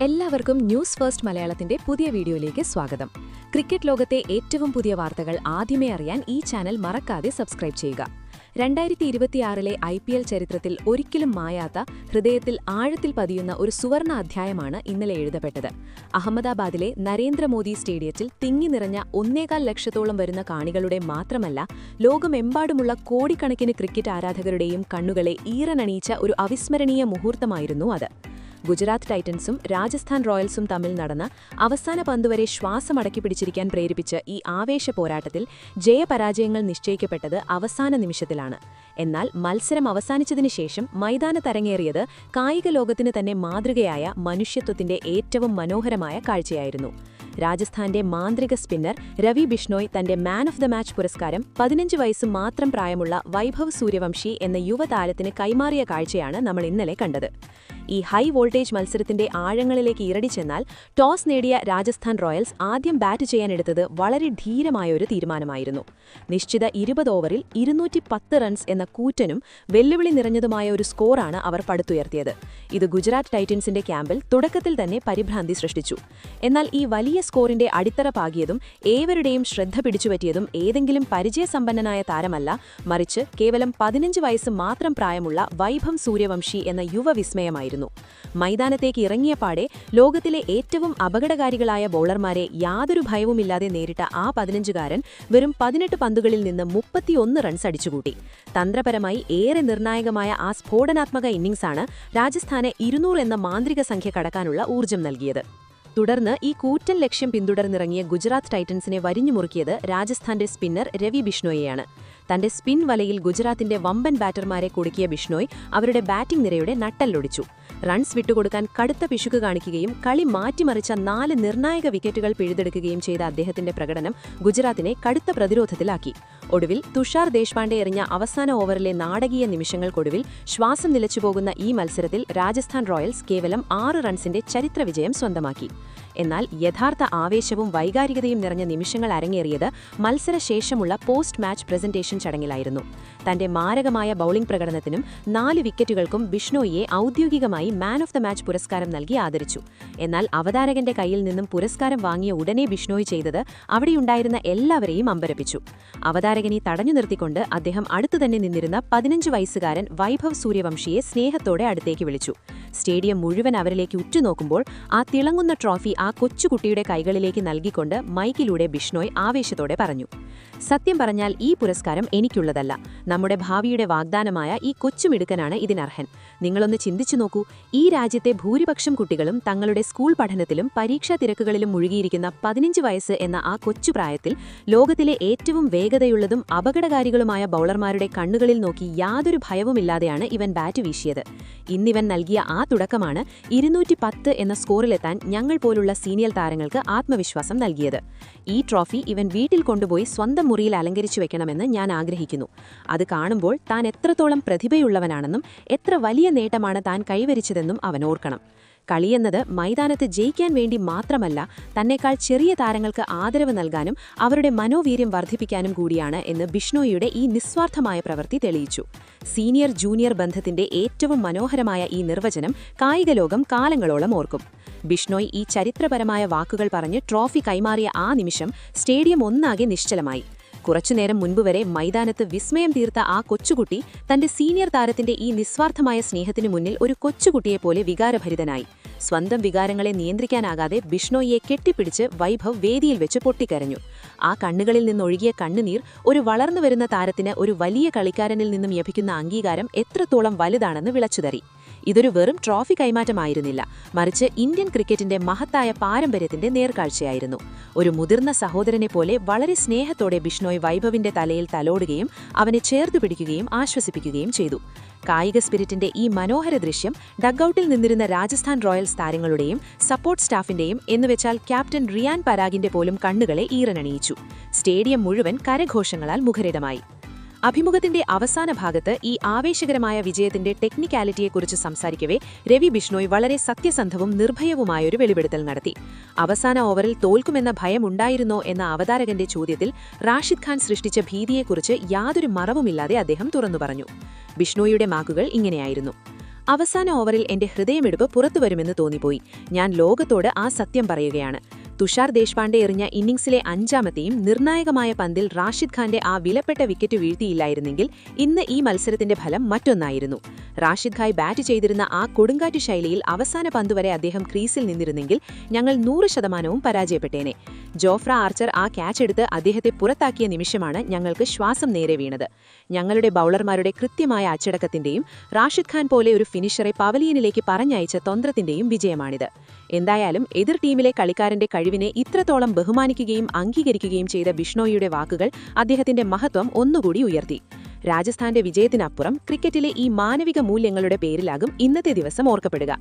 എല്ലാവർക്കും news first മലയാളത്തിന്റെ പുതിയ വീഡിയോയിലേക്ക് സ്വാഗതം. ക്രിക്കറ്റ് ലോകത്തെ ഏറ്റവും പുതിയ വാർത്തകൾ ആദ്യമേ അറിയാൻ ഈ ചാനൽ മറക്കാതെ സബ്സ്ക്രൈബ് ചെയ്യുക. 2026 IPL ചരിത്രത്തിൽ ഒരിക്കലും മായാത്ത, ഹൃദയത്തിൽ ആഴത്തിൽ പതിയുന്ന ഒരു സുവർണ അധ്യായമാണ് ഇന്നലെ എഴുതപ്പെട്ടത്. അഹമ്മദാബാദിലെ നരേന്ദ്രമോദി സ്റ്റേഡിയത്തിൽ തിങ്ങി നിറഞ്ഞ 1.25 ലക്ഷത്തോളം വരുന്ന കാണികളുടെ മാത്രമല്ല, ലോകമെമ്പാടുമുള്ള കോടിക്കണക്കിന് ക്രിക്കറ്റ് ആരാധകരുടെയും കണ്ണുകളെ ഈറനണിയിച്ച ഒരു അവിസ്മരണീയ മുഹൂർത്തമായിരുന്നു അത്. ഗുജറാത്ത് ടൈറ്റൻസും രാജസ്ഥാൻ റോയൽസും തമ്മിൽ നടന്ന അവസാന പന്തുവരെ ശ്വാസമടക്കി പിടിച്ചിരിക്കാൻ പ്രേരിപ്പിച്ച ഈ ആവേശ പോരാട്ടത്തിൽ ജയപരാജയങ്ങൾ നിശ്ചയിക്കപ്പെട്ടത് അവസാന നിമിഷത്തിലാണ്. എന്നാൽ മത്സരം അവസാനിച്ചതിനു ശേഷം മൈതാനത്തരങ്ങേറിയത് കായിക ലോകത്തിന് തന്നെ മാതൃകയായ മനുഷ്യത്വത്തിന്റെ ഏറ്റവും മനോഹരമായ കാഴ്ചയായിരുന്നു. രാജസ്ഥാന്റെ മാന്ത്രിക സ്പിന്നർ രവി ബിഷ്ണോയ് തന്റെ മാൻ ഓഫ് ദ മാച്ച് പുരസ്കാരം 15 വയസ്സ് മാത്രം പ്രായമുള്ള വൈഭവ് സൂര്യവംശി എന്ന യുവതാരത്തിന് കൈമാറിയ കാഴ്ചയാണ് നമ്മൾ ഇന്നലെ കണ്ടത്. ഈ ഹൈ വോൾട്ടേജ് മത്സരത്തിന്റെ ആഴങ്ങളിലേക്ക് ഇറടിച്ചെന്നാൽ ടോസ് നേടിയ രാജസ്ഥാൻ റോയൽസ് ആദ്യം ബാറ്റ് ചെയ്യാനെടുത്തത് വളരെ ധീരമായൊരു തീരുമാനമായിരുന്നു. നിശ്ചിത 20 ഓവറിൽ 210 റൺസ് എന്ന കൂറ്റനും വെല്ലുവിളി നിറഞ്ഞതുമായ ഒരു സ്കോറാണ് അവർ പടുത്തുയർത്തിയത്. ഇത് ഗുജറാത്ത് ടൈറ്റൻസിന്റെ ക്യാമ്പിൽ തുടക്കത്തിൽ തന്നെ പരിഭ്രാന്തി സൃഷ്ടിച്ചു. എന്നാൽ ഈ വലിയ സ്കോറിന്റെ അടിത്തറ പാകിയതും ഏവരുടെയും ശ്രദ്ധ പിടിച്ചുപറ്റിയതും ഏതെങ്കിലും പരിചയസമ്പന്നനായ താരമല്ല, മറിച്ച് കേവലം 15 വയസ്സ് മാത്രം പ്രായമുള്ള വൈഭവ് സൂര്യവംശി എന്ന യുവവിസ്മയമായിരുന്നു. മൈതാനത്തേക്ക് ഇറങ്ങിയ പാടെ ലോകത്തിലെ ഏറ്റവും അപകടകാരികളായ ബൌളർമാരെ യാതൊരു ഭയവുമില്ലാതെ നേരിട്ട ആ 15കാരൻ വെറും 18 പന്തുകളിൽ നിന്ന് 31 റൺസ് അടിച്ചുകൂട്ടി. തന്ത്രപരമായി ഏറെ നിർണായകമായ ആ സ്ഫോടനാത്മക ഇന്നിംഗ്സാണ് രാജസ്ഥാന് 200 എന്ന മാന്ത്രിക സംഖ്യ കടക്കാനുള്ള ഊർജ്ജം നൽകിയത്. തുടർന്ന് ഈ കൂറ്റൻ ലക്ഷ്യം പിന്തുടർന്നിറങ്ങിയ ഗുജറാത്ത് ടൈറ്റൻസിനെ വരിഞ്ഞുമുറുക്കിയത് രാജസ്ഥാന്റെ സ്പിന്നർ രവി ബിഷ്ണോയിയാണ്. തന്റെ സ്പിൻ വലയിൽ ഗുജറാത്തിന്റെ വമ്പൻ ബാറ്റർമാരെ കുടുക്കിയ ബിഷ്ണോയ് അവരുടെ ബാറ്റിംഗ് നിരയുടെ നട്ടെല്ലൊടിച്ചു. റൺസ് വിട്ടുകൊടുക്കാൻ കടുത്ത പിശുക്ക് കാണിക്കുകയും കളി മാറ്റിമറിച്ച 4 നിർണായക വിക്കറ്റുകൾ പിഴുതെടുക്കുകയും ചെയ്ത അദ്ദേഹത്തിന്റെ പ്രകടനം ഗുജറാത്തിനെ കടുത്ത പ്രതിരോധത്തിലാക്കി. ഒടുവിൽ തുഷാർ ദേശ്പാണ്ഡെ എറിഞ്ഞ അവസാന ഓവറിലെ നാടകീയ നിമിഷങ്ങൾക്കൊടുവിൽ ശ്വാസം നിലച്ചുപോകുന്ന ഈ മത്സരത്തിൽ രാജസ്ഥാൻ റോയൽസ് കേവലം 6 റൺസിന്റെ ചരിത്ര വിജയം സ്വന്തമാക്കി. എന്നാൽ യഥാർത്ഥ ആവേശവും വൈകാരികതയും നിറഞ്ഞ നിമിഷങ്ങൾ അരങ്ങേറിയത് മത്സരശേഷമുള്ള പോസ്റ്റ് മാച്ച് പ്രസന്റേഷൻ ചടങ്ങിലായിരുന്നു. തന്റെ മാരകമായ ബൌളിംഗ് പ്രകടനത്തിനും 4 വിക്കറ്റുകൾക്കും ബിഷ്ണോയിയെ ഔദ്യോഗികമായി മാൻ ഓഫ് ദ മാച്ച് പുരസ്കാരം നൽകി ആദരിച്ചു. എന്നാൽ അവതാരകന്റെ കയ്യിൽ നിന്നും പുരസ്കാരം വാങ്ങിയ ഉടനെ ബിഷ്ണോയ് ചെയ്തത് അവിടെയുണ്ടായിരുന്ന എല്ലാവരെയും അമ്പരപ്പിച്ചു. അവതാരകനെ തടഞ്ഞു നിർത്തിക്കൊണ്ട് അദ്ദേഹം അടുത്തുതന്നെ നിന്നിരുന്ന 15 വയസ്സുകാരൻ വൈഭവ് സൂര്യവംശിയെ സ്നേഹത്തോടെ അടുത്തേക്ക് വിളിച്ചു. സ്റ്റേഡിയം മുഴുവൻ അവരിലേക്ക് ഉറ്റുനോക്കുമ്പോൾ ആ തിളങ്ങുന്ന ട്രോഫി ആ കൊച്ചുകുട്ടിയുടെ കൈകളിലേക്ക് നൽകിക്കൊണ്ട് മൈക്കിലൂടെ ബിഷ്ണോയ് ആവേശത്തോടെ പറഞ്ഞു, "സത്യം പറഞ്ഞാൽ ഈ പുരസ്കാരം എനിക്കുള്ളതല്ല. നമ്മുടെ ഭാവിയുടെ വാഗ്ദാനമായ ഈ കൊച്ചുമിടുക്കനാണ് ഇതിനർഹൻ. നിങ്ങളൊന്ന് ചിന്തിച്ചു നോക്കൂ. ഈ രാജ്യത്തെ ഭൂരിപക്ഷം കുട്ടികളും തങ്ങളുടെ സ്കൂൾ പഠനത്തിലും പരീക്ഷാ തിരക്കുകളിലും മുഴുകിയിരിക്കുന്ന 15 വയസ്സ് എന്ന ആ കൊച്ചുപ്രായത്തിൽ ലോകത്തിലെ ഏറ്റവും വേഗതയുള്ളതും അപകടകാരികളുമായ ബൌളർമാരുടെ കണ്ണുകളിൽ നോക്കി യാതൊരു ഭയവുമില്ലാതെയാണ് ഇവൻ ബാറ്റ് വീശിയത്. ഇന്നിവൻ നൽകിയ ആ തുടക്കമാണ് 210 എന്ന സ്കോറിലെത്താൻ ഞങ്ങൾ പോലുള്ള സീനിയർ താരങ്ങൾക്ക് ആത്മവിശ്വാസം നൽകിയത്. ഈ ട്രോഫി ഇവൻ വീട്ടിൽ കൊണ്ടുപോയി സ്വന്തം മുറിയിൽ അലങ്കരിച്ചു വെക്കണമെന്ന് ഞാൻ ആഗ്രഹിക്കുന്നു. അത് കാണുമ്പോൾ താൻ എത്രത്തോളം പ്രതിഭയുള്ളവനാണെന്നും എത്ര വലിയ നേട്ടമാണ് താൻ കൈവരിച്ചതെന്നും അവൻ ഓർക്കണം. കളിയെന്നത് മൈതാനത്ത് ജയിക്കാൻ വേണ്ടി മാത്രമല്ല, തന്നെക്കാൾ ചെറിയ താരങ്ങൾക്ക് ആദരവ് നൽകാനും അവരുടെ മനോവീര്യം വർദ്ധിപ്പിക്കാനും കൂടിയാണ് എന്ന് ബിഷ്ണോയിയുടെ ഈ നിസ്വാർത്ഥമായ പ്രവൃത്തി തെളിയിച്ചു. സീനിയർ ജൂനിയർ ബന്ധത്തിന്റെ ഏറ്റവും മനോഹരമായ ഈ നിർവചനം കായിക ലോകം കാലങ്ങളോളം ഓർക്കും. ബിഷ്ണോയ് ഈ ചരിത്രപരമായ വാക്കുകൾ പറഞ്ഞ് ട്രോഫി കൈമാറിയ ആ നിമിഷം സ്റ്റേഡിയം ഒന്നാകെ നിശ്ചലമായി. കുറച്ചുനേരം മുൻപുവരെ മൈതാനത്ത് വിസ്മയം തീർത്ത ആ കൊച്ചുകുട്ടി തന്റെ സീനിയർ താരത്തിന്റെ ഈ നിസ്വാർത്ഥമായ സ്നേഹത്തിനു മുന്നിൽ ഒരു കൊച്ചുകുട്ടിയെപ്പോലെ വികാരഭരിതനായി. സ്വന്തം വികാരങ്ങളെ നിയന്ത്രിക്കാനാകാതെ ബിഷ്ണോയിയെ കെട്ടിപ്പിടിച്ച് വൈഭവ് വേദിയിൽ വെച്ച് പൊട്ടിക്കരഞ്ഞു. ആ കണ്ണുകളിൽ നിന്നൊഴുകിയ കണ്ണുനീർ ഒരു വളർന്നുവരുന്ന താരത്തിന് ഒരു വലിയ കളിക്കാരനിൽ നിന്നും ലഭിക്കുന്ന അംഗീകാരം എത്രത്തോളം വലുതാണെന്ന് വിളച്ചുതറി. ഇതൊരു വെറും ട്രോഫി കൈമാറ്റമായിരുന്നില്ല, മറിച്ച് ഇന്ത്യൻ ക്രിക്കറ്റിന്റെ മഹത്തായ പാരമ്പര്യത്തിന്റെ നേർക്കാഴ്ചയായിരുന്നു. ഒരു മുതിർന്ന സഹോദരനെ പോലെ വളരെ സ്നേഹത്തോടെ ബിഷ്ണോയ് വൈഭവിന്റെ തലയിൽ തലോടുകയും അവനെ ചേർത്തുപിടിക്കുകയും ആശ്വസിപ്പിക്കുകയും ചെയ്തു. കായിക സ്പിരിറ്റിന്റെ ഈ മനോഹര ദൃശ്യം ഡഗ്ഔട്ടിൽ നിന്നിരുന്ന രാജസ്ഥാൻ റോയൽസ് താരങ്ങളുടെയും സപ്പോർട്ട് സ്റ്റാഫിന്റെയും എന്നുവെച്ചാൽ ക്യാപ്റ്റൻ റിയാൻ പരാഗിന്റെ പോലും കണ്ണുകളെ ഈറനണിയിച്ചു. സ്റ്റേഡിയം മുഴുവൻ കരഘോഷങ്ങളാൽ മുഖരിതമായി. അഭിമുഖത്തിന്റെ അവസാന ഭാഗത്ത് ഈ ആവേശകരമായ വിജയത്തിന്റെ ടെക്നിക്കാലിറ്റിയെക്കുറിച്ച് സംസാരിക്കവേ രവി ബിഷ്ണോയ് വളരെ സത്യസന്ധവും നിർഭയവുമായൊരു വെളിപ്പെടുത്തൽ നടത്തി. അവസാന ഓവറിൽ തോൽക്കുമെന്ന ഭയമുണ്ടായിരുന്നോ എന്ന അവതാരകന്റെ ചോദ്യത്തിൽ റാഷിദ് ഖാൻ സൃഷ്ടിച്ച ഭീതിയെക്കുറിച്ച് യാതൊരു മറവുമില്ലാതെ അദ്ദേഹം തുറന്നു പറഞ്ഞു. ബിഷ്ണോയിയുടെ വാക്കുകൾ ഇങ്ങനെയായിരുന്നു: അവസാന ഓവറിൽ എന്റെ ഹൃദയമിടിപ്പ് പുറത്തുവരുമെന്ന് തോന്നിപ്പോയി. ഞാൻ ലോകത്തോട് ആ സത്യം പറയുകയാണ്. തുഷാർ ദേശ്പാണ്ഡെ എറിഞ്ഞ ഇന്നിംഗ്സിലെ 5ാമത്തെയും നിർണായകമായ പന്തിൽ റാഷിദ് ഖാന്റെ ആ വിലപ്പെട്ട വിക്കറ്റ് വീഴ്ത്തിയില്ലായിരുന്നെങ്കിൽ ഇന്ന് ഈ മത്സരത്തിന്റെ ഫലം മറ്റൊന്നായിരുന്നു. റാഷിദ് ഖായ് ബാറ്റ് ചെയ്തിരുന്ന ആ കൊടുങ്കാറ്റ് ശൈലിയിൽ അവസാന പന്തുവരെ അദ്ദേഹം ക്രീസിൽ നിന്നിരുന്നെങ്കിൽ ഞങ്ങൾ 100% പരാജയപ്പെട്ടേനെ. ജോഫ്ര ആർച്ചർ ആ ക്യാച്ച് എടുത്ത് അദ്ദേഹത്തെ പുറത്താക്കിയ നിമിഷമാണ് ഞങ്ങൾക്ക് ശ്വാസം നേരെ വീണത്. ഞങ്ങളുടെ ബൌളർമാരുടെ കൃത്യമായ അച്ചടക്കത്തിന്റെയും റാഷിദ് ഖാൻ പോലെ ഒരു ഫിനിഷറെ പവലിയനിലേക്ക് പറഞ്ഞയച്ച തന്ത്രത്തിന്റെയും വിജയമാണിത്. എന്തായാലും എതിർ ടീമിലെ കളിക്കാരന്റെ കഴിവിനെ ഇത്രത്തോളം ബഹുമാനിക്കുകയും അംഗീകരിക്കുകയും ചെയ്ത ബിഷ്ണോയിയുടെ വാക്കുകൾ അദ്ദേഹത്തിന്റെ മഹത്വം ഒന്നുകൂടി ഉയർത്തി. രാജസ്ഥാന്റെ വിജയത്തിനപ്പുറം ക്രിക്കറ്റിലെ ഈ മാനവിക മൂല്യങ്ങളുടെ പേരിലാകും ഇന്നത്തെ ദിവസം ഓർക്കപ്പെടുക.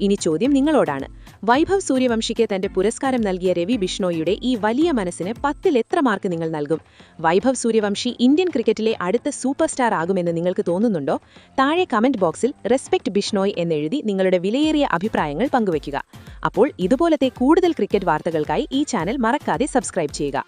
ഇനി ചോദ്യം നിങ്ങളോടാണ്. വൈഭവ് സൂര്യവംശിക്ക് തന്റെ പുരസ്കാരം നൽകിയ രവി ബിഷ്ണോയിയുടെ ഈ വലിയ മനസ്സിന് 10-ൽ എത്ര മാർക്ക് നിങ്ങൾ നൽകും? വൈഭവ് സൂര്യവംശി ഇന്ത്യൻ ക്രിക്കറ്റിലെ അടുത്ത സൂപ്പർ സ്റ്റാർ ആകുമെന്ന് നിങ്ങൾക്ക് തോന്നുന്നുണ്ടോ? താഴെ കമന്റ് ബോക്സിൽ റെസ്പെക്ട് ബിഷ്ണോയ് എന്നെഴുതി നിങ്ങളുടെ വിലയേറിയ അഭിപ്രായങ്ങൾ പങ്കുവയ്ക്കുക. അപ്പോൾ ഇതുപോലത്തെ കൂടുതൽ ക്രിക്കറ്റ് വാർത്തകൾക്കായി ഈ ചാനൽ മറക്കാതെ സബ്സ്ക്രൈബ് ചെയ്യുക.